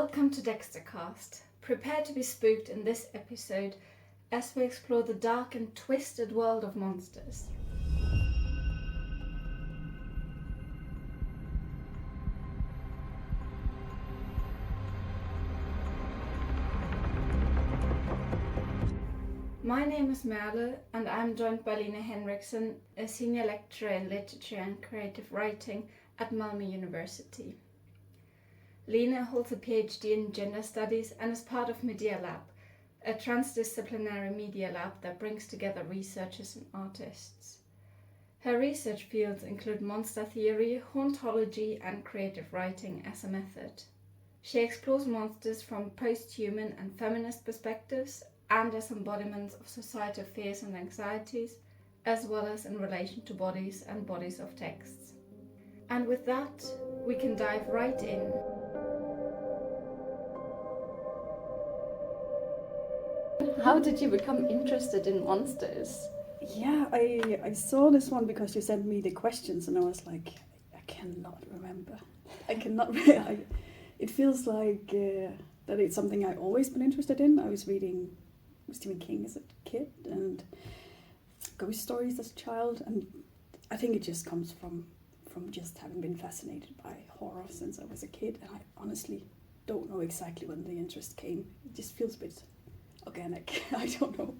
Welcome to Dextercast. Prepare to be spooked in this episode as we explore the dark and twisted world of monsters. My name is Merle and I'm joined by Line Henriksen, a senior lecturer in literature and creative writing at Malmö University. Line holds a PhD in gender studies and is part of Media Lab, a transdisciplinary media lab that brings together researchers and artists. Her research fields include monster theory, hauntology, and creative writing as a method. She explores monsters from post-human and feminist perspectives and as embodiments of societal fears and anxieties, as well as in relation to bodies and bodies of texts. And with that, we can dive right in. How did you become interested in monsters? Yeah, I saw this one because you sent me the questions and I was like, I cannot remember. It feels like that it's something I've always been interested in. I was reading Stephen King as a kid and ghost stories as a child, and I think it just comes from just having been fascinated by horror since I was a kid, and I honestly don't know exactly when the interest came. It just feels a bit organic. I don't know.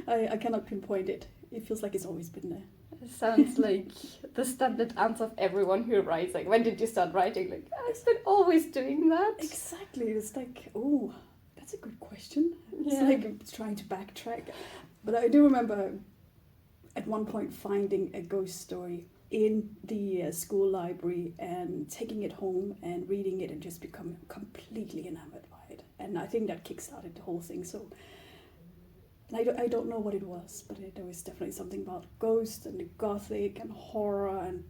I cannot pinpoint it. It feels like it's always been there. It sounds like the standard answer of everyone who writes. Like, when did you start writing? Like, I've been always doing that. Exactly. It's like, oh, that's a good question. It's Yeah. like trying to backtrack. But I do remember at one point finding a ghost story in the school library and taking it home and reading it and just becoming completely enamored by it. And I think that kickstarted the whole thing. So I don't know what it was, but there was definitely something about ghosts and the gothic and horror, and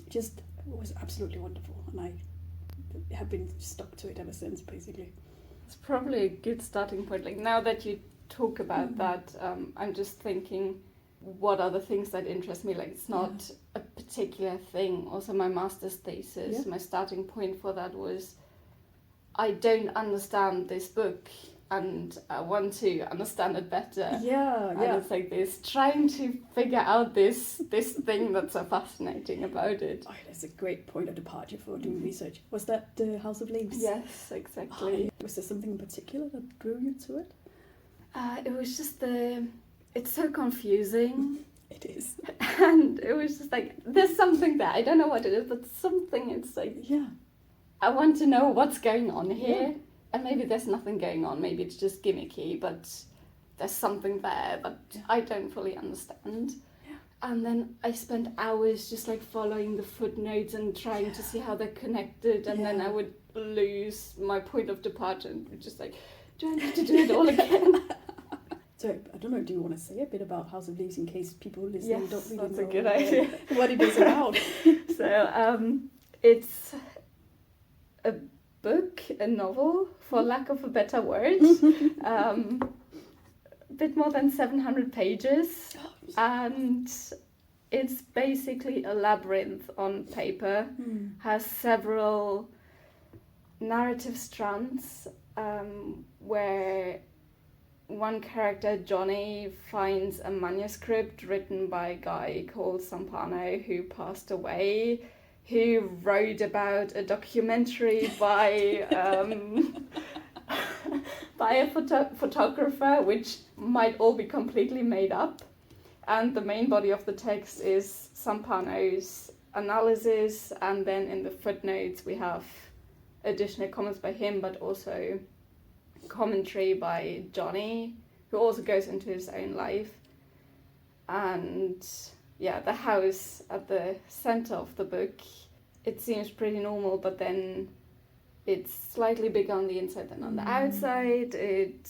just it was absolutely wonderful. And I have been stuck to it ever since, basically. It's probably a good starting point. Like, now that you talk about that, I'm just thinking, what are the things that interest me? Like, it's not a particular thing. Also, my master's thesis, my starting point for that was, I don't understand this book and I want to understand it better. Yeah. And it's like this, trying to figure out this thing that's so fascinating about it. Oh, that's a great point of departure for doing research. Was that the House of Leaves? Yes, exactly. Was there something in particular that drew you to it? It was just it's so confusing. It is. And it was just like, there's something there. I don't know what it is, but something, it's like, Yeah. I want to know what's going on here. Yeah. And maybe there's nothing going on. Maybe it's just gimmicky, but there's something there that I don't fully understand. Yeah. And then I spent hours just like following the footnotes and trying to see how they're connected. And then I would lose my point of departure and just like, do I need to do it all again? So, I don't know, do you want to say a bit about House of Leaves in case people listening don't really that's know a good idea. what it is about? So, it's a book, a novel, for lack of a better word. A bit more than 700 pages. And it's basically a labyrinth on paper. Has several narrative strands where one character, Johnny, finds a manuscript written by a guy called Sampano who passed away, who wrote about a documentary by a photographer, which might all be completely made up. And the main body of the text is Sampano's analysis, and then in the footnotes we have additional comments by him, but also commentary by Johnny, who also goes into his own life. And the house at the center of the book, it seems pretty normal, but then it's slightly bigger on the inside than on the outside. It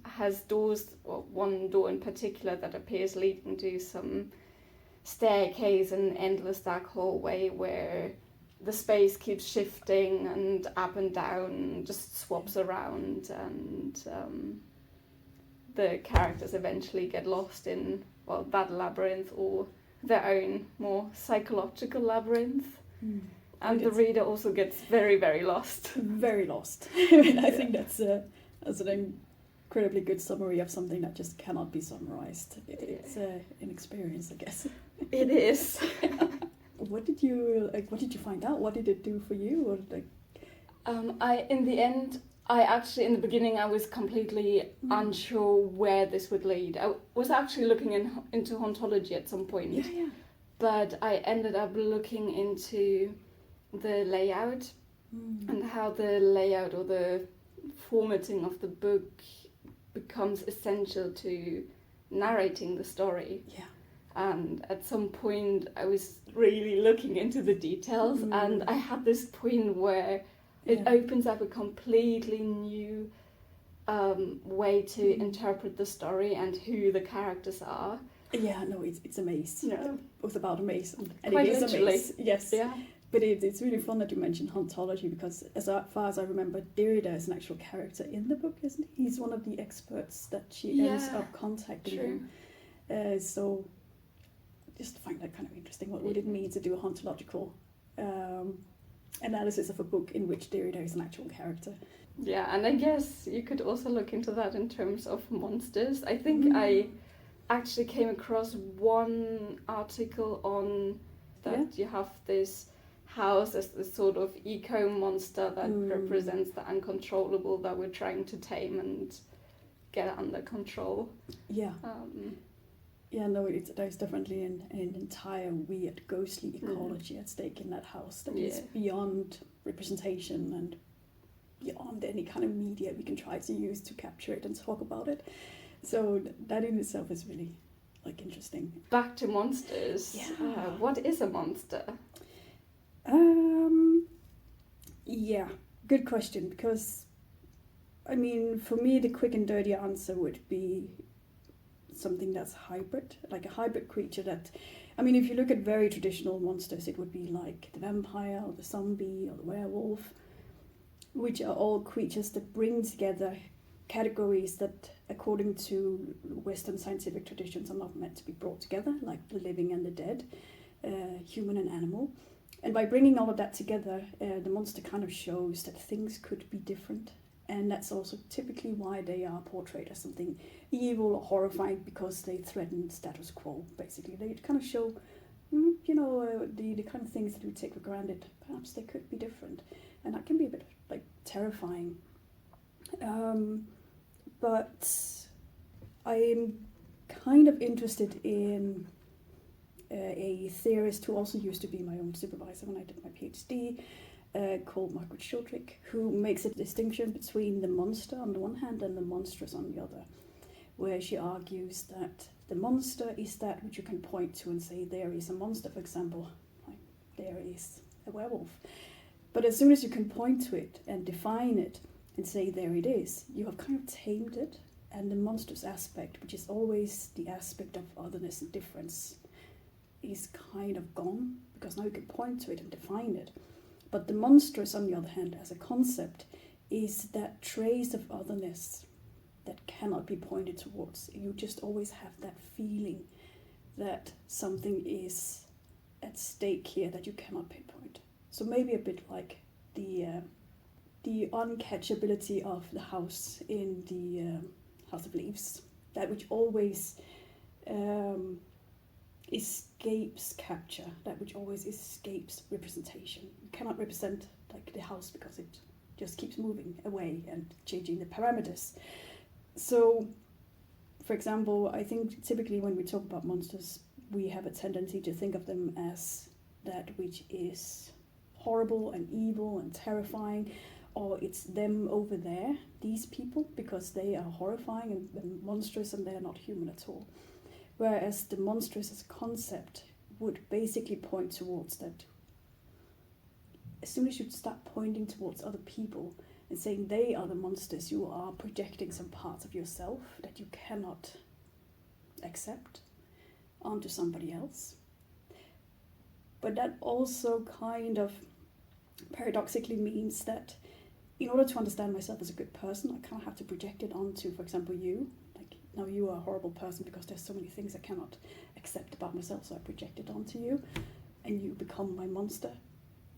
has doors, or one door in particular that appears leading to some staircase and endless dark hallway where the space keeps shifting and up and down, just swaps around, and the characters eventually get lost in, that labyrinth or their own more psychological labyrinth. And the reader also gets very, very lost. Very lost. I think that's an incredibly good summary of something that just cannot be summarized. It's an experience, I guess. It is. What did you find out? What did it do for you? Or like? In the beginning, I was completely unsure where this would lead. I was actually looking into hauntology at some point. Yeah. But I ended up looking into the layout and how the layout or the formatting of the book becomes essential to narrating the story. Yeah. And at some point I was really looking into the details and I had this point where it opens up a completely new way to interpret the story and who the characters are. Yeah, no, it's a maze. Yeah. Both about a maze and Quite it is literally. a maze. Yes. Yeah. But it's really fun that you mentioned hauntology because as far as I remember, Derrida is an actual character in the book, isn't he? He's one of the experts that she ends up contacting. So just find that kind of interesting. What would it mean to do a hauntological analysis of a book in which Derrida is an actual character? Yeah, and I guess you could also look into that in terms of monsters. I think I actually came across one article on that you have this house as this sort of eco monster that represents the uncontrollable that we're trying to tame and get under control. Yeah. There's definitely an entire weird ghostly ecology at stake in that house that is beyond representation and beyond any kind of media we can try to use to capture it and talk about it. So that in itself is really interesting. Back to monsters. Yeah. What is a monster? Good question, because I mean, for me the quick and dirty answer would be something that's hybrid, like a hybrid creature that, I mean, if you look at very traditional monsters, it would be like the vampire or the zombie or the werewolf, which are all creatures that bring together categories that, according to Western scientific traditions, are not meant to be brought together, like the living and the dead, human and animal. And by bringing all of that together, the monster kind of shows that things could be different. And that's also typically why they are portrayed as something evil or horrifying, because they threaten status quo, basically. They kind of show, the kind of things that we take for granted. Perhaps they could be different. And that can be a bit, terrifying. But I'm kind of interested in a theorist who also used to be my own supervisor when I did my PhD, called Margaret Schuldrich, who makes a distinction between the monster on the one hand and the monstrous on the other, where she argues that the monster is that which you can point to and say there is a monster, for example, like there is a werewolf. But as soon as you can point to it and define it and say there it is, you have kind of tamed it, and the monstrous aspect, which is always the aspect of otherness and difference, is kind of gone, because now you can point to it and define it. But the monstrous, on the other hand, as a concept, is that trace of otherness that cannot be pointed towards. You just always have that feeling that something is at stake here that you cannot pinpoint. So maybe a bit like the uncatchability of the house in the House of Leaves, that which always escapes capture, that which always escapes representation. You cannot represent the house because it just keeps moving away and changing the parameters. So, for example, I think typically when we talk about monsters, we have a tendency to think of them as that which is horrible and evil and terrifying, or it's them over there, these people, because they are horrifying and monstrous and they're not human at all. Whereas the monstrous as a concept would basically point towards that as soon as you start pointing towards other people and saying they are the monsters, you are projecting some parts of yourself that you cannot accept onto somebody else. But that also kind of paradoxically means that in order to understand myself as a good person, I kind of have to project it onto, for example, you. Now you are a horrible person because there's so many things I cannot accept about myself, so I project it onto you, and you become my monster.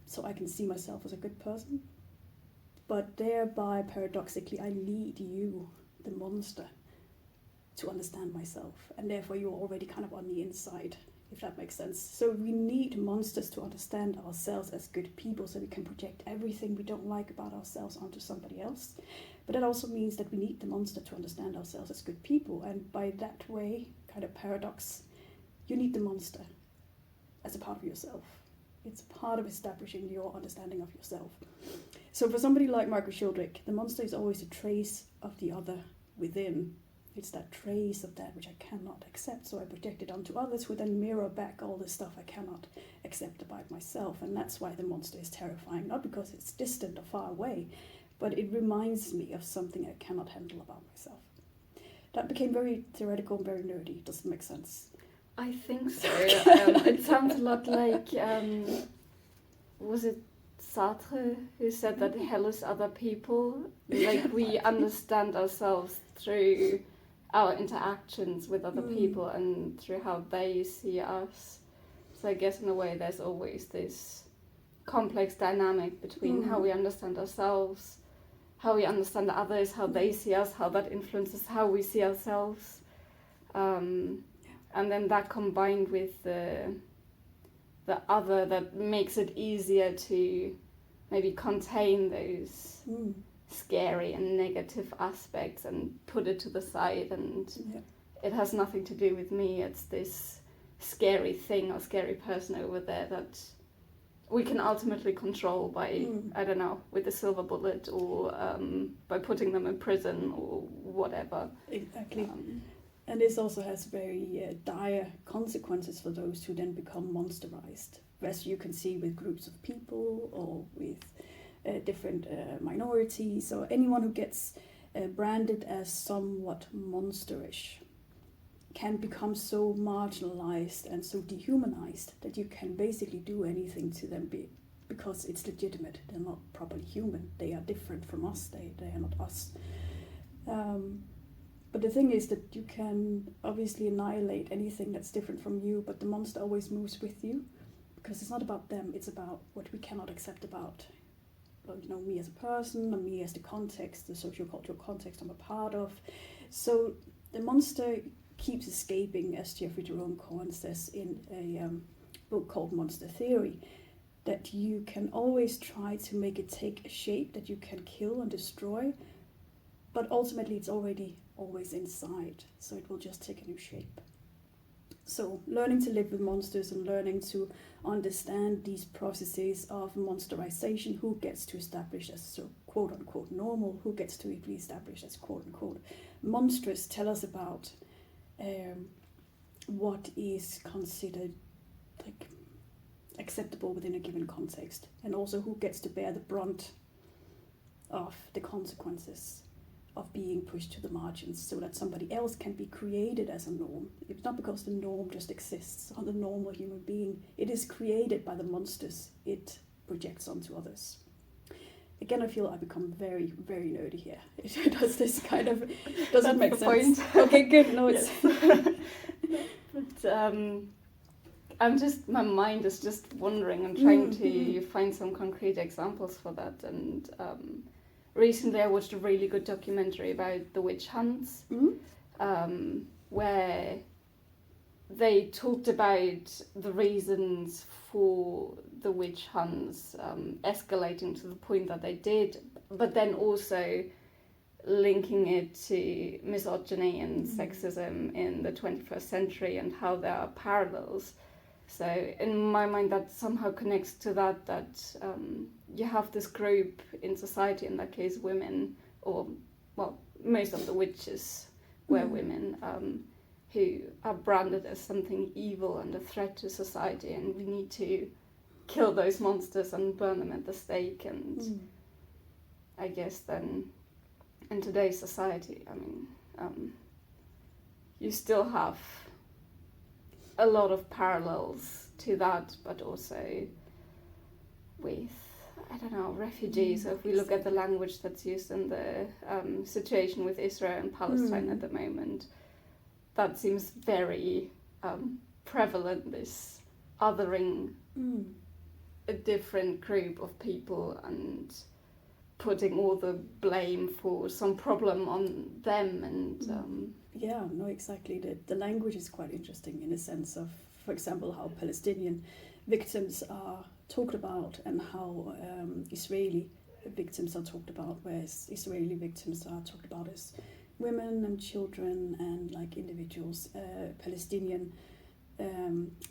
so I can see myself as a good person. But thereby, paradoxically, I need you, the monster, to understand myself. And therefore, you're already kind of on the inside, if that makes sense. So we need monsters to understand ourselves as good people, so we can project everything we don't like about ourselves onto somebody else. But that also means that we need the monster to understand ourselves as good people. And by that way, kind of paradox, you need the monster as a part of yourself. It's part of establishing your understanding of yourself. So for somebody like Margaret Sheldrake, the monster is always a trace of the other within. It's that trace of that which I cannot accept, so I project it onto others who then mirror back all the stuff I cannot accept about myself. And that's why the monster is terrifying, not because it's distant or far away, but it reminds me of something I cannot handle about myself. That became very theoretical and very nerdy. Does it make sense? I think so. It sounds a lot like, was it Sartre who said that hell is other people? Like we understand ourselves through our interactions with other people and through how they see us. So I guess in a way there's always this complex dynamic between how we understand ourselves, how we understand others, how they see us, how that influences how we see ourselves. And then that combined with the other, that makes it easier to maybe contain those scary and negative aspects and put it to the side, and it has nothing to do with me. It's this scary thing or scary person over there that we can ultimately control by, I don't know, with a silver bullet or by putting them in prison or whatever. Exactly. And this also has very dire consequences for those who then become monsterized, as you can see with groups of people or with different minorities, or anyone who gets branded as somewhat monsterish can become so marginalized and so dehumanized that you can basically do anything to them because it's legitimate. They're not properly human. They are different from us. They are not us. But the thing is that you can obviously annihilate anything that's different from you, but the monster always moves with you, because it's not about them, it's about what we cannot accept about, me as a person, or me as the context, the socio-cultural context I'm a part of. So the monster keeps escaping, as Jeffrey Jerome Cohen says in a book called Monster Theory, that you can always try to make it take a shape that you can kill and destroy, but ultimately it's already always inside, so it will just take a new shape. So learning to live with monsters and learning to understand these processes of monsterization, who gets to establish as so quote-unquote normal, who gets to be established as quote-unquote monstrous, tell us about what is considered like acceptable within a given context, and also who gets to bear the brunt of the consequences of being pushed to the margins, so that somebody else can be created as a norm. It's not because the norm just exists on the normal human being. It is created by the monsters it projects onto others. Again, I feel I become very, very nerdy here. Does this kind of... Does it make sense? Okay, good. No, it's... But my mind is just wandering and trying to find some concrete examples for that. And recently I watched a really good documentary about the witch hunts, where they talked about the reasons for the witch hunts escalating to the point that they did, but then also linking it to misogyny and sexism in the 21st century and how there are parallels. So in my mind that somehow connects to that you have this group in society, in that case women, or well, most of the witches were women, who are branded as something evil and a threat to society, and we need to kill those monsters and burn them at the stake. And I guess then in today's society, you still have a lot of parallels to that, but also with, I don't know, refugees. So if we look at the language that's used in the situation with Israel and Palestine at the moment, that seems very prevalent, this othering a different group of people and putting all the blame for some problem on them. And yeah, no, exactly. The language is quite interesting in a sense of, for example, how Palestinian victims are talked about and how Israeli victims are talked about, whereas Israeli victims are talked about as women and children and like individuals. Palestinian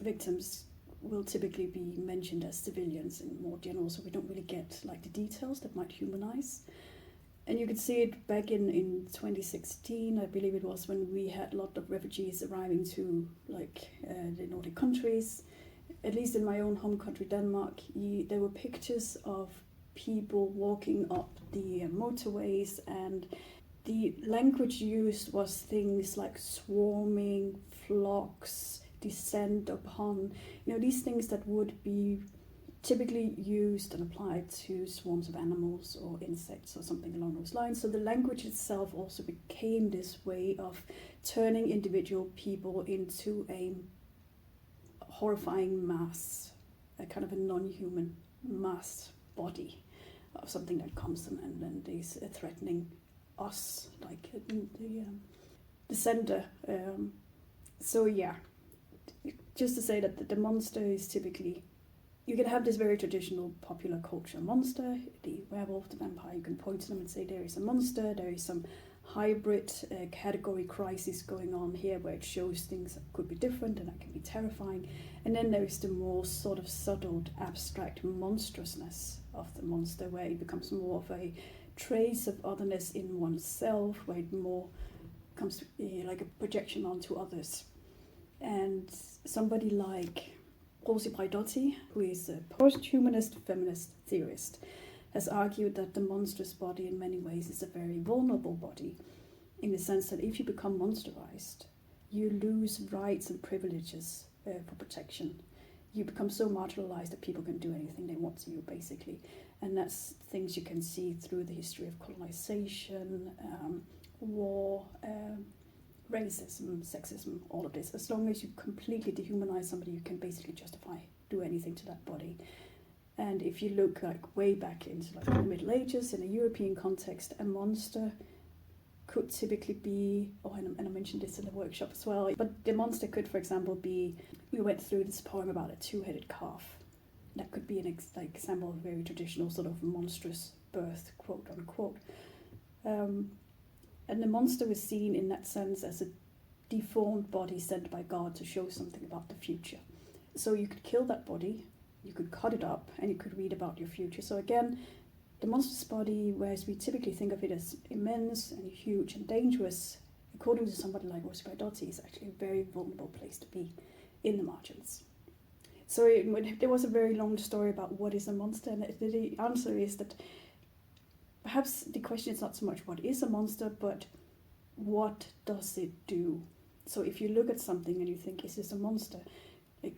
victims will typically be mentioned as civilians in more general, so we don't really get like the details that might humanize. And you could see it back in 2016, I believe it was, when we had a lot of refugees arriving to like the Nordic countries. At least in my own home country, Denmark, there were pictures of people walking up the motorways, and the language used was things like swarming, flocks, descend upon, these things that would be typically used and applied to swarms of animals or insects or something along those lines. So the language itself also became this way of turning individual people into a horrifying mass, a kind of a non-human mass body of something that comes and is threatening us, like the sender. So yeah, just to say that the monster is typically, you can have this very traditional popular culture monster, the werewolf, the vampire. You can point to them and say there is a monster, there is some hybrid category crisis going on here where it shows things that could be different and that can be terrifying. And then there is the more sort of subtle, abstract monstrousness of the monster, where it becomes more of a trace of otherness in oneself, where it more comes like a projection onto others. And somebody like Rosi Braidotti, who is a post-humanist feminist theorist, has argued that the monstrous body in many ways is a very vulnerable body, in the sense that if you become monsterized, you lose rights and privileges for protection. You become so marginalized that people can do anything they want to you, basically. And that's things you can see through the history of colonization, war, racism, sexism, all of this. As long as you completely dehumanize somebody, you can basically do anything to that body. And if you look like way back into like the Middle Ages, in a European context, a monster could typically be, and I mentioned this in the workshop as well, but the monster could, for example, be, we went through this poem about a two-headed calf. That could be an example of a very traditional sort of monstrous birth, quote unquote. And the monster was seen in that sense as a deformed body sent by God to show something about the future. So you could kill that body, you could cut it up, and you could read about your future. So again, the monstrous body, whereas we typically think of it as immense and huge and dangerous, according to somebody like Rosi Braidotti, is actually a very vulnerable place to be in the margins. So there was a very long story about what is a monster, and the answer is that perhaps the question is not so much what is a monster, but what does it do? So if you look at something and you think, is this a monster?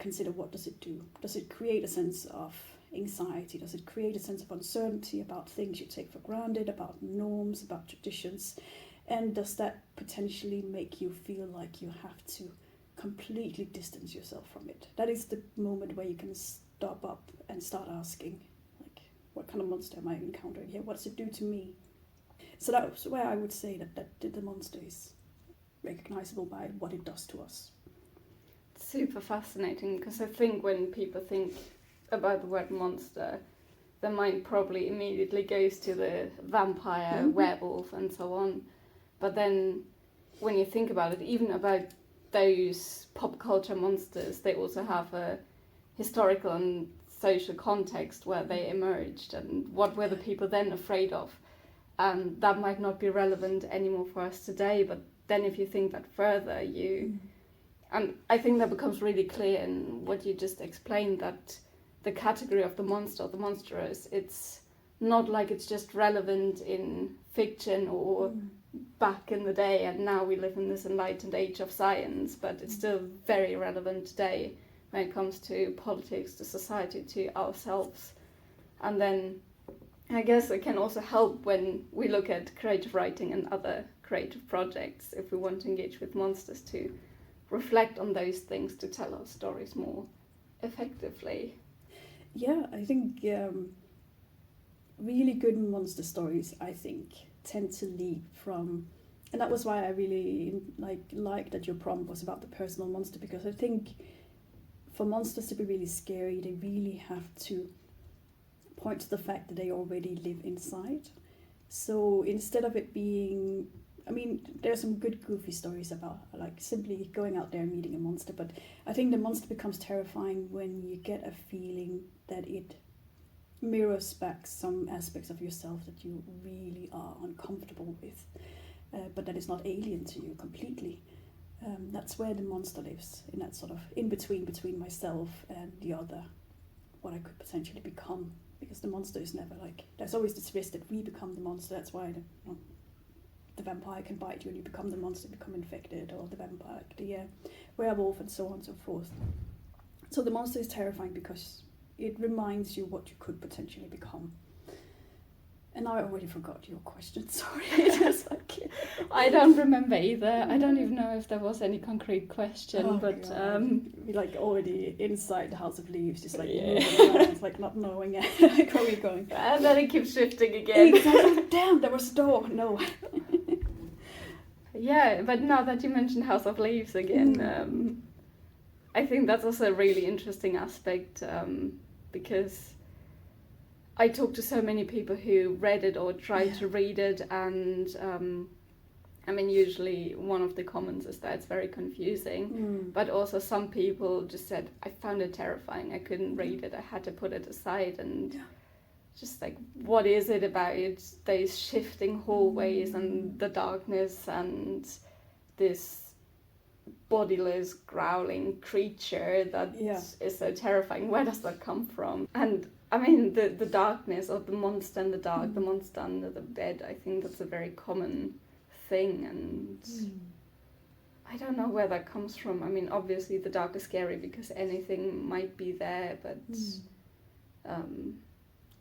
Consider, what does it do? Does it create a sense of anxiety? Does it create a sense of uncertainty about things you take for granted, about norms, about traditions? And does that potentially make you feel like you have to completely distance yourself from it? That is the moment where you can stop up and start asking, like, what kind of monster am I encountering here? What does it do to me? So that's where I would say that the monster is recognizable by what it does to us. Super fascinating, because I think when people think about the word monster, their mind probably immediately goes to the vampire, werewolf, and so on. But then when you think about it, even about those pop culture monsters, they also have a historical and social context where they emerged, and what were the people then afraid of. And that might not be relevant anymore for us today, but then if you think that further, and I think that becomes really clear in what you just explained, that the category of the monster or the monstrous, it's not like it's just relevant in fiction or back in the day and now we live in this enlightened age of science, but it's still very relevant today when it comes to politics, to society, to ourselves. And then I guess it can also help when we look at creative writing and other creative projects, if we want to engage with monsters, to reflect on those things, to tell our stories more effectively. Yeah, I think really good monster stories, I think, tend to lead from, and that was why I really liked that your prompt was about the personal monster, because I think for monsters to be really scary, they really have to point to the fact that they already live inside. So instead of it being, I mean, there are some good goofy stories about like simply going out there and meeting a monster, but I think the monster becomes terrifying when you get a feeling that it mirrors back some aspects of yourself that you really are uncomfortable with, but that is not alien to you completely. That's where the monster lives, in that sort of in between myself and the other, what I could potentially become. Because the monster is never like, there's always this risk that we become the monster. That's why the vampire can bite you and you become the monster, become infected, or the vampire, the werewolf, and so on and so forth. So the monster is terrifying because it reminds you what you could potentially become. And now I already forgot your question, sorry. Just like, I don't remember either. I don't even know if there was any concrete question, but we like already inside the House of Leaves, just like moving around, like not knowing like where we're going. And then it keeps shifting again. Exactly. Damn, there was a door. No. Yeah, but now that you mentioned House of Leaves again, I think that's also a really interesting aspect, because I talked to so many people who read it or tried to read it, and I mean, usually one of the comments is that it's very confusing, but also some people just said, I found it terrifying, I couldn't read it, I had to put it aside, and just like, what is it about these shifting hallways and the darkness and this bodiless growling creature that is so terrifying? Where does that come from? And I mean, the darkness of the monster in the dark, the monster under the bed, I think that's a very common thing, and I don't know where that comes from. I mean, obviously the dark is scary because anything might be there, but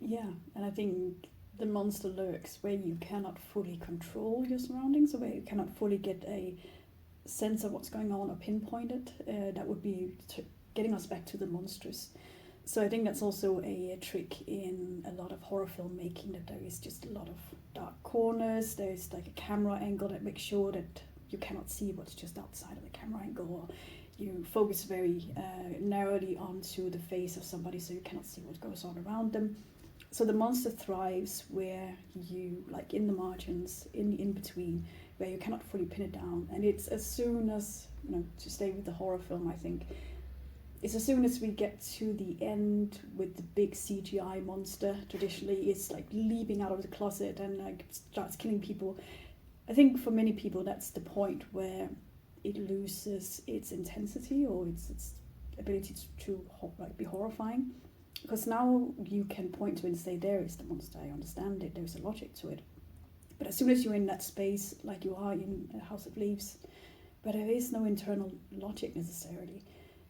yeah, and I think the monster lurks where you cannot fully control your surroundings, or where you cannot fully get a sense of what's going on or pinpoint it. That would be getting us back to the monstrous. So I think that's also a trick in a lot of horror filmmaking, that there is just a lot of dark corners. There's like a camera angle that makes sure that you cannot see what's just outside of the camera angle, or you focus very narrowly onto the face of somebody so you cannot see what goes on around them. So the monster thrives where you, like in the margins, in the in-between, where you cannot fully pin it down. And it's as soon as, to stay with the horror film, I think, it's as soon as we get to the end with the big CGI monster, traditionally it's like leaping out of the closet and like starts killing people. I think for many people that's the point where it loses its intensity or its ability to be horrifying. Because now you can point to it and say, there is the monster, I understand it, there's a logic to it. But as soon as you're in that space, like you are in House of Leaves, but there is no internal logic necessarily,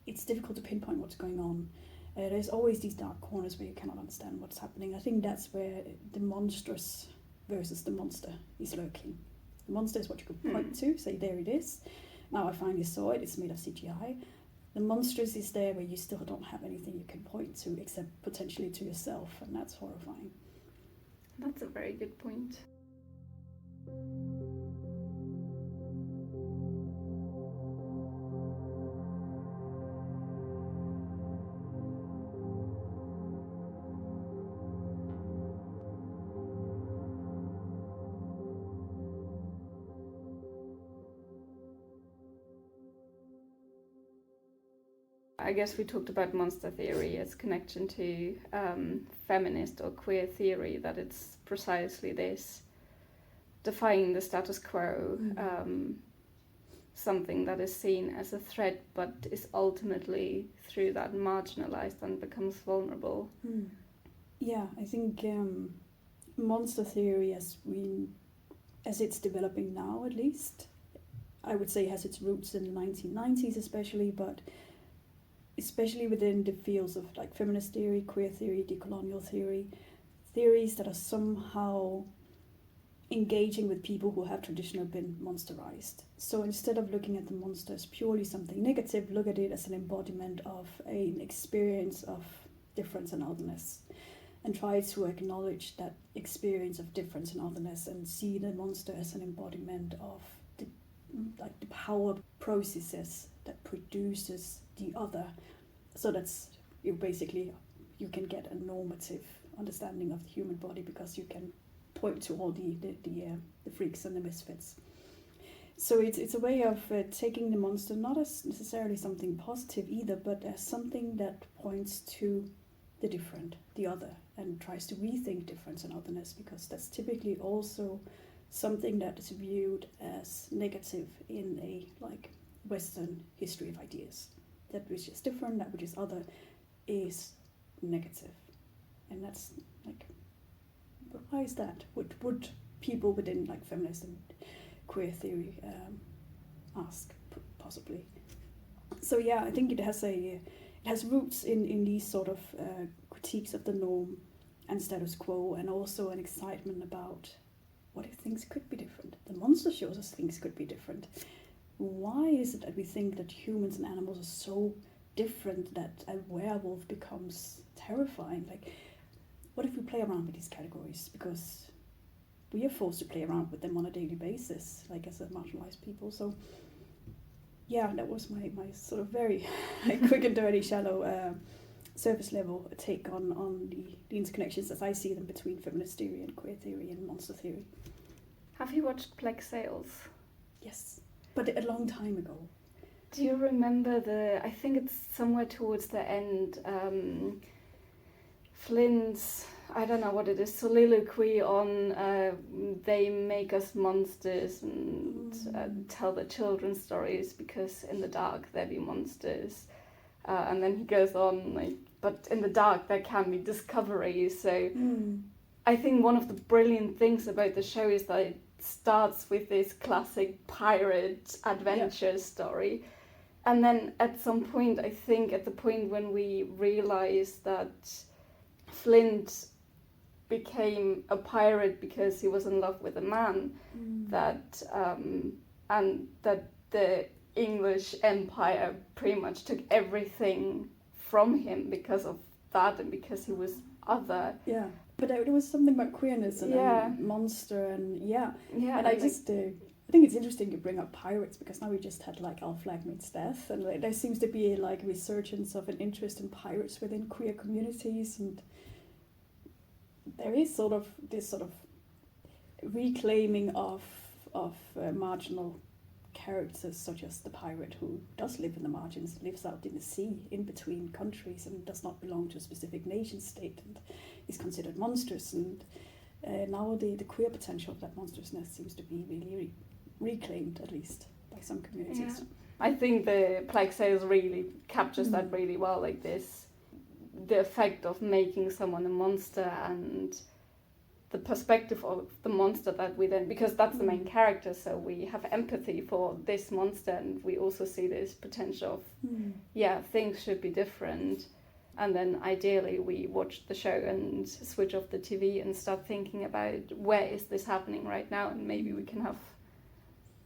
it's difficult to pinpoint what's going on. There's always these dark corners where you cannot understand what's happening. I think that's where the monstrous versus the monster is lurking. The monster is what you could point to, say, there it is. Now I finally saw it, it's made of CGI. The monstrous is there where you still don't have anything you can point to except potentially to yourself, and that's horrifying. That's a very good point. I guess we talked about monster theory as connection to feminist or queer theory, that it's precisely this, defying the status quo, something that is seen as a threat but is ultimately through that marginalized and becomes vulnerable. Yeah, I think monster theory as it's developing now, at least, I would say has its roots in the 1990s especially, but especially within the fields of like feminist theory, queer theory, decolonial theory, theories that are somehow engaging with people who have traditionally been monsterized. So instead of looking at the monster as purely something negative, look at it as an embodiment of an experience of difference and otherness, and try to acknowledge that experience of difference and otherness, and see the monster as an embodiment of the power processes that produces the other. So that's you can get a normative understanding of the human body, because you can point to all the freaks and the misfits. So it's a way of taking the monster not as necessarily something positive either, but as something that points to the different, the other, and tries to rethink difference and otherness, because that's typically also something that is viewed as negative in a Western history of ideas. That which is different, that which is other, is negative, and that's but why is that? Would people within feminist and queer theory ask, possibly? So yeah, I think it has roots in these sort of critiques of the norm and status quo, and also an excitement about what if things could be different. The monster shows us things could be different. Why is it that we think that humans and animals are so different that a werewolf becomes terrifying? What if we play around with these categories? Because we are forced to play around with them on a daily basis, as a marginalized people. So yeah, that was my sort of very quick and dirty, shallow, surface level take on the interconnections as I see them between feminist theory and queer theory and monster theory. Have you watched Plague Sails? Yes, but a long time ago. Do you remember I think it's somewhere towards the end, Flynn's, I don't know what it is, soliloquy on they make us monsters and tell the children stories because in the dark there be monsters. And then he goes on, but in the dark there can be discovery. So I think one of the brilliant things about the show is that it starts with this classic pirate adventure story. And then at some point, I think at the point when we realize that Flint became a pirate because he was in love with a man, that and that the English Empire pretty much took everything from him because of that and because he was other. Yeah, but there was something about queerness and monster and and I think it's interesting you bring up pirates, because now we just had Our Flag Means Death, and there seems to be a resurgence of an interest in pirates within queer communities, and there is this reclaiming of marginal characters, such as the pirate who does live in the margins, lives out in the sea in between countries and does not belong to a specific nation state and is considered monstrous. And now the queer potential of that monstrousness seems to be really reclaimed, at least by some communities. Yeah. I think the Plague Sails really captures that really well, the effect of making someone a monster and the perspective of the monster that we then, because that's the main character, so we have empathy for this monster, and we also see this potential of things should be different, and then ideally we watch the show and switch off the TV and start thinking about where is this happening right now, and maybe we can have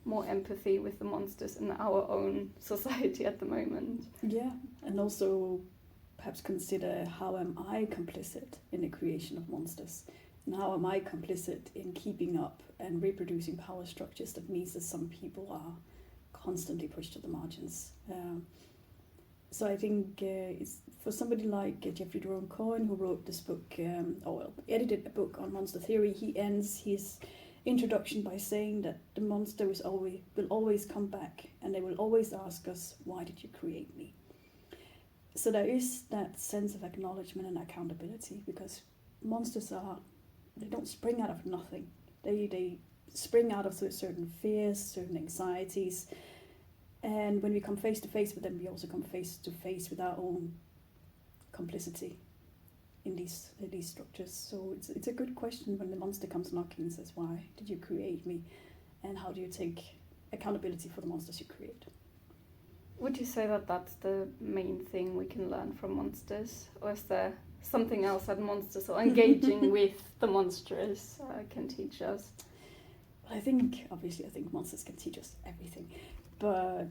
more empathy with the monsters in our own society at the moment. Yeah, and also perhaps consider, how am I complicit in the creation of monsters? And how am I complicit in keeping up and reproducing power structures that means that some people are constantly pushed to the margins? So I think it's for somebody like Jeffrey Jerome Cohen, who wrote this book, edited a book on monster theory. He ends his introduction by saying that the monster will always come back, and they will always ask us, why did you create me? So there is that sense of acknowledgement and accountability, because monsters they don't spring out of nothing. They spring out of certain fears, certain anxieties, and when we come face to face with them, we also come face to face with our own complicity in these structures. So it's a good question when the monster comes knocking and says, why did you create me? And how do you take accountability for the monsters you create? Would you say that that's the main thing we can learn from monsters? Or is there something else that monsters or engaging with the monstrous can teach us? Well, I think monsters can teach us everything. But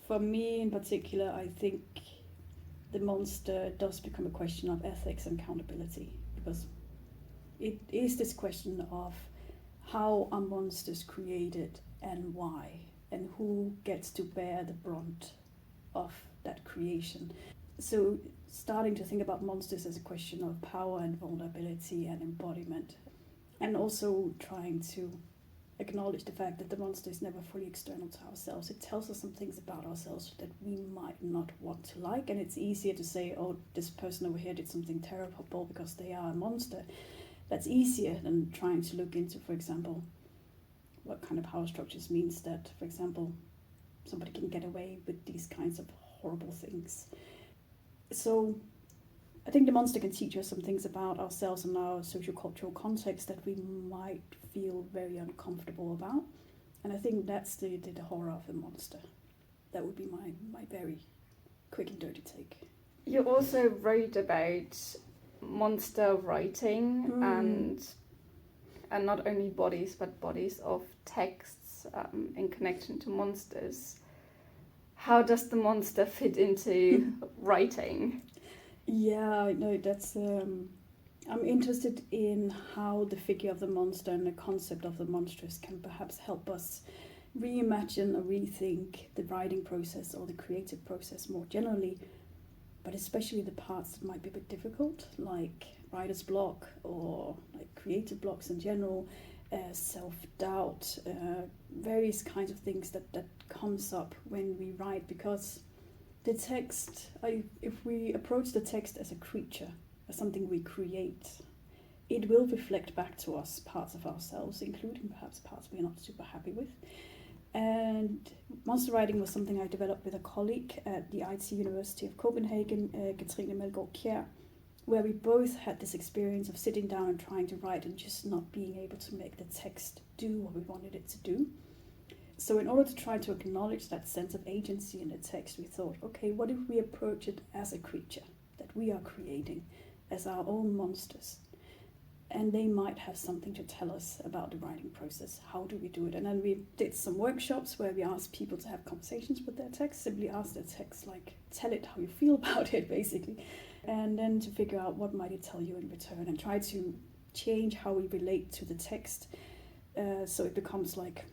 for me in particular, I think the monster does become a question of ethics and accountability, because it is this question of how are monsters created and why, and who gets to bear the brunt of that creation. So starting to think about monsters as a question of power and vulnerability and embodiment, and also trying to acknowledge the fact that the monster is never fully external to ourselves. It tells us some things about ourselves that we might not want to like, and it's easier to say, oh, this person over here did something terrible because they are a monster. That's easier than trying to look into, for example, what kind of power structures means that, for example, somebody can get away with these kinds of horrible things. So I think the monster can teach us some things about ourselves and our socio-cultural context that we might feel very uncomfortable about. And I think that's the horror of the monster. That would be my very quick and dirty take. You also wrote about monster writing and not only bodies, but bodies of texts in connection to monsters. How does the monster fit into writing? Yeah, no, that's. I'm interested in how the figure of the monster and the concept of the monstrous can perhaps help us reimagine or rethink the writing process or the creative process more generally, but especially the parts that might be a bit difficult, like writer's block or like creative blocks in general, self-doubt, various kinds of things that comes up when we write, because the text, if we approach the text as a creature, as something we create, it will reflect back to us parts of ourselves, including perhaps parts we're not super happy with. And monster writing was something I developed with a colleague at the University of Copenhagen, Katrine Melgaard, where we both had this experience of sitting down and trying to write and just not being able to make the text do what we wanted it to do. So in order to try to acknowledge that sense of agency in the text, we thought, okay, what if we approach it as a creature that we are creating, as our own monsters? And they might have something to tell us about the writing process. How do we do it? And then we did some workshops where we asked people to have conversations with their text, simply ask their text, like, tell it how you feel about it, basically. And then to figure out what might it tell you in return, and try to change how we relate to the text. So it becomes like,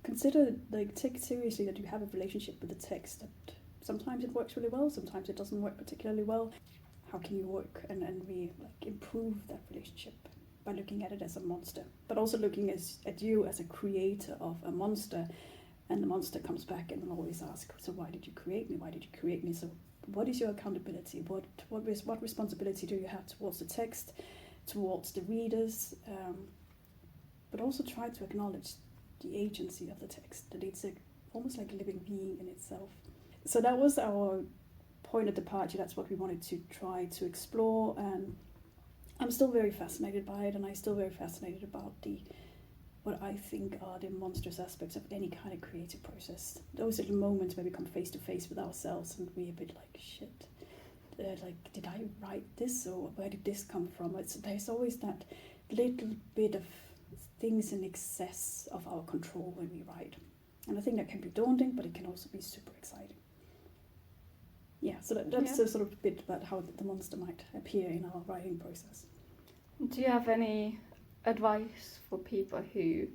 take it seriously that you have a relationship with the text. That sometimes it works really well, sometimes it doesn't work particularly well. How can you work and improve that relationship by looking at it as a monster, but also looking at you as a creator of a monster, and the monster comes back and will always ask, so why did you create me? Why did you create me? So what is your accountability? What responsibility do you have towards the text, towards the readers, but also try to acknowledge the agency of the text, that it's almost like a living being in itself. So that was our point of departure. That's what we wanted to try to explore, and I'm still very fascinated by it, and I'm still very fascinated about what I think are the monstrous aspects of any kind of creative process. Those are the moments where we come face to face with ourselves and we're a bit like, shit, did I write this, or where did this come from? There's always that little bit of things in excess of our control when we write, and I think that can be daunting, but it can also be super exciting. Yeah, so that's a sort of bit about how the monster might appear in our writing process. Do you have any advice for people who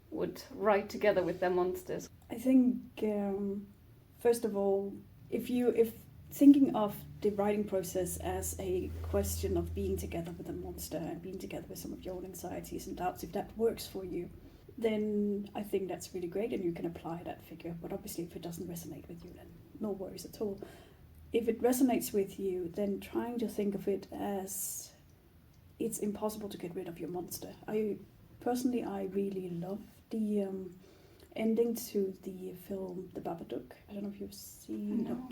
would write together with their monsters? I think, first of all, if thinking of the writing process as a question of being together with a monster and being together with some of your own anxieties and doubts, if that works for you, then I think that's really great and you can apply that figure. But obviously if it doesn't resonate with you, then no worries at all. If it resonates with you, then trying to think of it as it's impossible to get rid of your monster. I really love the ending to the film The Babadook. I don't know if you've seen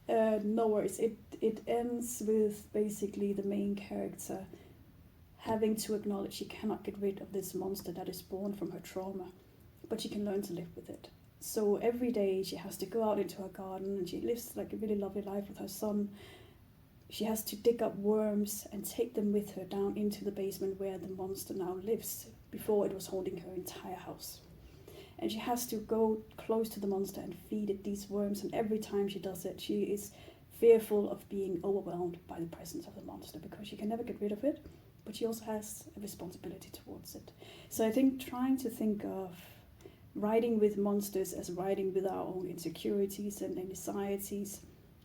it. No worries. It ends with basically the main character having to acknowledge she cannot get rid of this monster that is born from her trauma, but she can learn to live with it. So every day she has to go out into her garden and she lives like a really lovely life with her son. She has to dig up worms and take them with her down into the basement where the monster now lives. Before it was holding her entire house. And she has to go close to the monster and feed it these worms, and every time she does it, she is fearful of being overwhelmed by the presence of the monster because she can never get rid of it, but she also has a responsibility towards it. So I think trying to think of writing with monsters as writing with our own insecurities and anxieties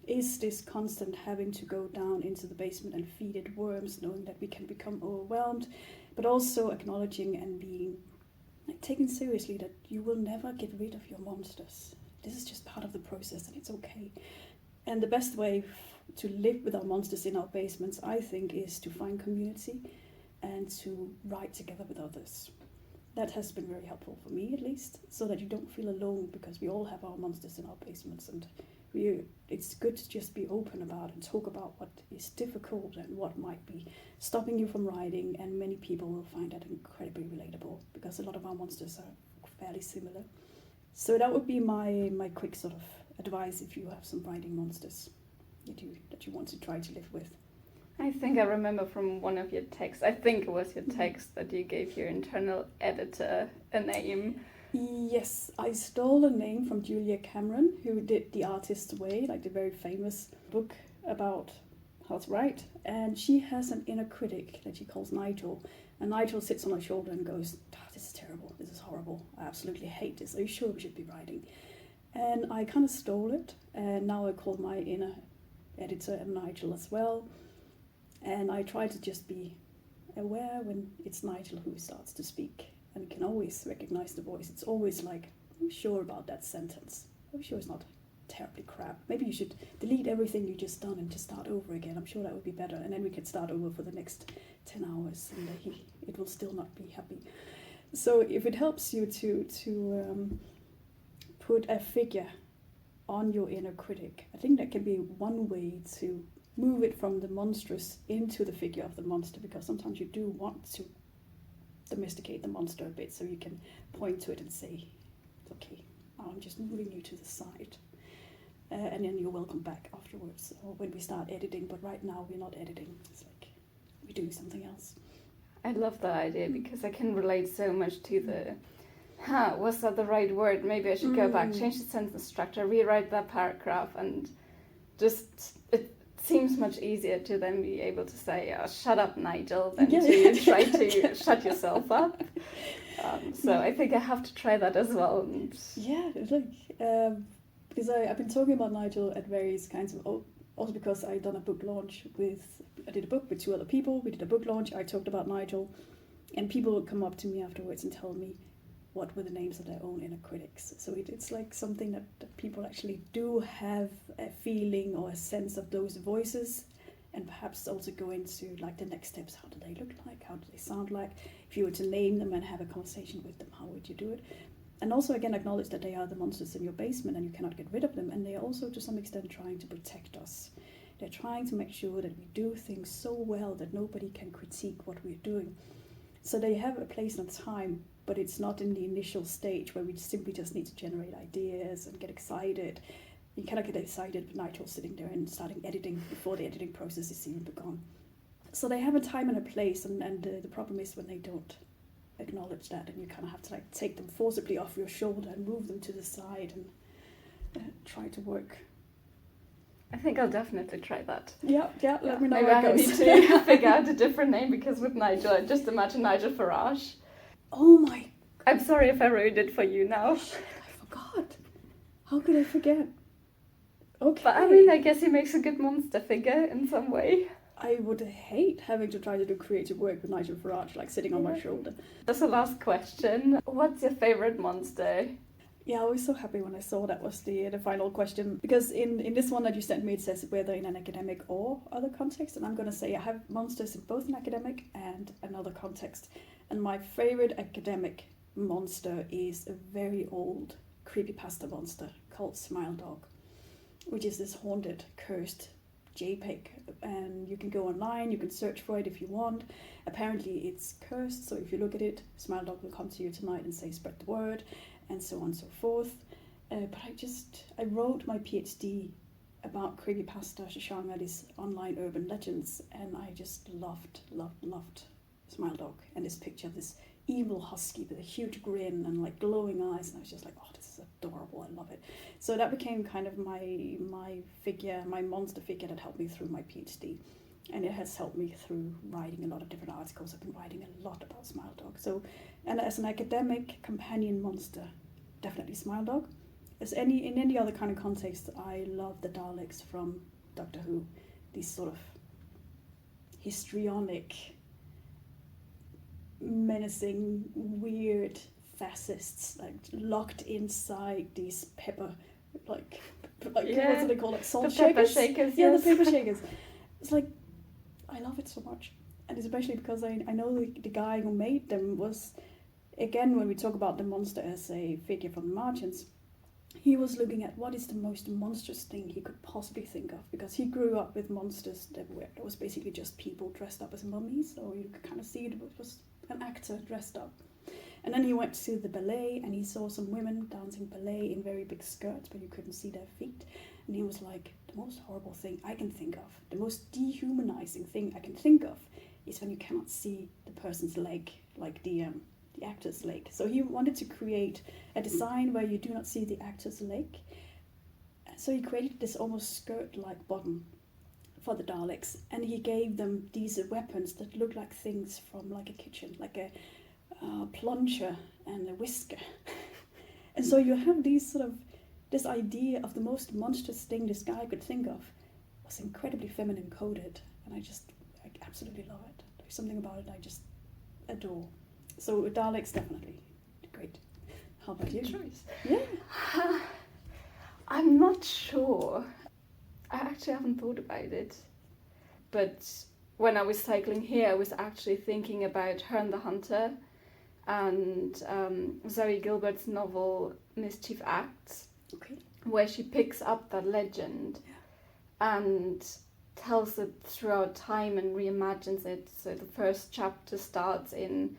is this constant having to go down into the basement and feed it worms, knowing that we can become overwhelmed, but also acknowledging and being taken seriously that you will never get rid of your monsters. This is just part of the process and it's okay. And the best way to live with our monsters in our basements, I think, is to find community and to write together with others. That has been very helpful for me, at least, so that you don't feel alone, because we all have our monsters in our basements, and it's good to just be open about and talk about what is difficult and what might be stopping you from writing, and many people will find that incredibly relatable, because a lot of our monsters are fairly similar. So that would be my quick sort of advice if you have some writing monsters that you want to try to live with. I think I remember from one of your texts, I think it was your text, that you gave your internal editor a name. Yes, I stole a name from Julia Cameron, who did The Artist's Way, like the very famous book about how to write. And she has an inner critic that she calls Nigel. And Nigel sits on her shoulder and goes, this is terrible, this is horrible, I absolutely hate this, are you sure we should be writing? And I kind of stole it, and now I call my inner editor Nigel as well. And I try to just be aware when it's Nigel who starts to speak, and you can always recognize the voice. It's always like, are you sure about that sentence? Are you sure it's not terribly crap? Maybe you should delete everything you just done and just start over again. I'm sure that would be better, and then we can start over for the next 10 hours, and it will still not be happy. So if it helps you to put a figure on your inner critic, I think that can be one way to move it from the monstrous into the figure of the monster, because sometimes you do want to domesticate the monster a bit, so you can point to it and say, okay, now I'm just moving you to the side. And then you're welcome back afterwards, or when we start editing, but right now we're not editing. It's like we're doing something else. I love that idea, because I can relate so much to the, was that the right word? Maybe I should go back, change the sentence structure, rewrite that paragraph, and just, it seems much easier to then be able to say, shut up, Nigel, than to try to shut yourself up. So I think I have to try that as well. Yeah, because I've been talking about Nigel at various kinds of, also because I've done a book launch I did a book with 2 other people, we did a book launch, I talked about Nigel, and people would come up to me afterwards and tell me what were the names of their own inner critics. So it's like something that people actually do have a feeling or a sense of those voices, and perhaps also go into like the next steps. How do they look like? How do they sound like? If you were to name them and have a conversation with them, how would you do it? And also again acknowledge that they are the monsters in your basement and you cannot get rid of them, and they are also to some extent trying to protect us. They're trying to make sure that we do things so well that nobody can critique what we're doing. So they have a place and time, but it's not in the initial stage where we simply just need to generate ideas and get excited. You cannot get excited with Nigel sitting there and starting editing before the editing process is even begun. So they have a time and a place, and the problem is when they don't acknowledge that, and you kind of have to like take them forcibly off your shoulder and move them to the side and try to work. I think I'll definitely try that. Yeah, let me know Maybe how it goes. I need to figure out a different name, because with Nigel, I just imagine Nigel Farage. Oh my... I'm sorry if I ruined it for you now. I forgot. How could I forget? Okay. But I mean, I guess he makes a good monster figure in some way. I would hate having to try to do creative work with Nigel Farage, like sitting on my shoulder. That's the last question. What's your favorite monster? Yeah, I was so happy when I saw that was the final question, because in this one that you sent me, it says whether in an academic or other context, and I'm going to say I have monsters in both an academic and another context. And my favorite academic monster is a very old creepypasta monster called Smile Dog, which is this haunted, cursed JPEG, and you can go online, you can search for it if you want. Apparently it's cursed, so if you look at it, Smile Dog will come to you tonight and say spread the word, and so on and so forth. But I wrote my PhD about creepypasta genre, these online urban legends, and I just loved Smile Dog, and this picture of this evil husky with a huge grin and like glowing eyes, and I was just like, oh, this is adorable. I love it. So that became kind of my figure, my monster figure that helped me through my PhD. And it has helped me through writing a lot of different articles. I've been writing a lot about Smile Dog. So, and as an academic companion monster, definitely Smile Dog. In any other kind of context, I love the Daleks from Doctor Who. These sort of histrionic, menacing, weird fascists, like locked inside these pepper, like what do they call it? Salt shakers? Shakers. Yeah, Yes. the pepper shakers. It's like, I love it so much. And especially because I know the guy who made them was, again, when we talk about the monster as a figure from the Martians, he was looking at what is the most monstrous thing he could possibly think of, because he grew up with monsters that was basically just people dressed up as mummies, so you could kind of see it was an actor dressed up. And then he went to the ballet and he saw some women dancing ballet in very big skirts, but you couldn't see their feet. And he was like, the most horrible thing I can think of, the most dehumanizing thing I can think of, is when you cannot see the person's leg, like the actor's leg. So he wanted to create a design where you do not see the actor's leg. So he created this almost skirt-like bottom for the Daleks, and he gave them these weapons that look like things from like a kitchen, like a plunger and a whisker. And so you have this idea of the most monstrous thing this guy could think of was incredibly feminine coded, and I absolutely love it. There's something about it I just adore. So Daleks, definitely great. How about you? Choice. Yeah. I'm not sure. I actually haven't thought about it. But when I was cycling here, I was actually thinking about Her and the Hunter and Zoe Gilbert's novel Mischief Acts, Okay. where she picks up that legend and tells it throughout time and reimagines it. So the first chapter starts in,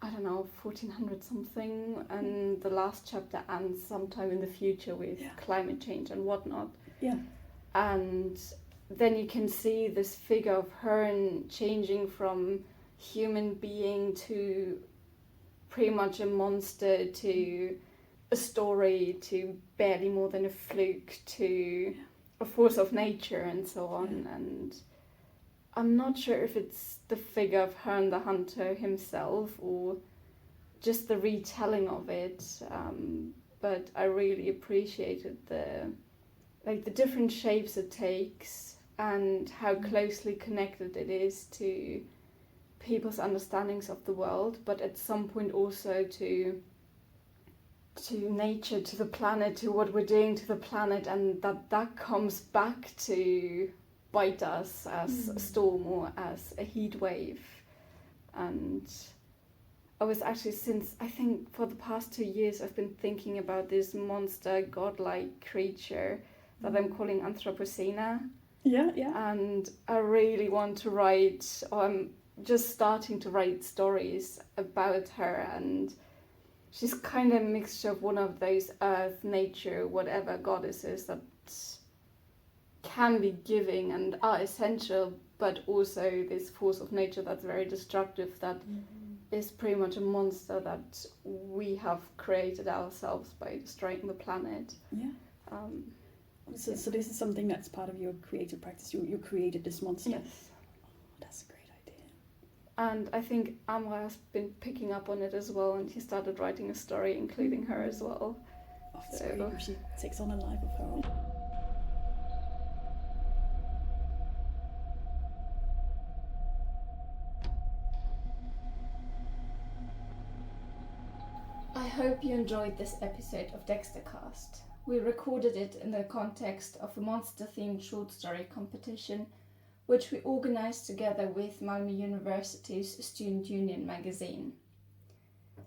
1400 something, and the last chapter ends sometime in the future with climate change and whatnot. Yeah. And then you can see this figure of her changing from human being to pretty much a monster to a story to barely more than a fluke to a force of nature and so on. And I'm not sure if it's the figure of Her and the Hunter himself or just the retelling of it, but I really appreciated the different shapes it takes and how closely connected it is to people's understandings of the world, but at some point also to nature, to the planet, to what we're doing to the planet, and that comes back to bite us as a storm or as a heat wave. And I was actually, since I think for the past 2 years, I've been thinking about this monster godlike creature that I'm calling Anthropocena. Yeah. And I really want to write, or I'm just starting to write stories about her, and she's kind of a mixture of one of those earth, nature, whatever goddesses that can be giving and are essential, but also this force of nature that's very destructive, that is pretty much a monster that we have created ourselves by destroying the planet. Yeah. So this is something that's part of your creative practice. You created this monster. Yes. Oh, that's a great idea. And I think Emrich has been picking up on it as well, and he started writing a story including her as well. Oh, that's great. She takes on a life of her own. I hope you enjoyed this episode of Dextercast. We recorded it in the context of a monster-themed short story competition, which we organised together with Malmö University's Student Union magazine.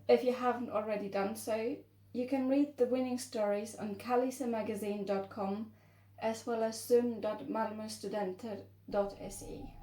If you haven't already done so, you can read the winning stories on cálicemagazine.com as well as zoom.malmöstudenter.se.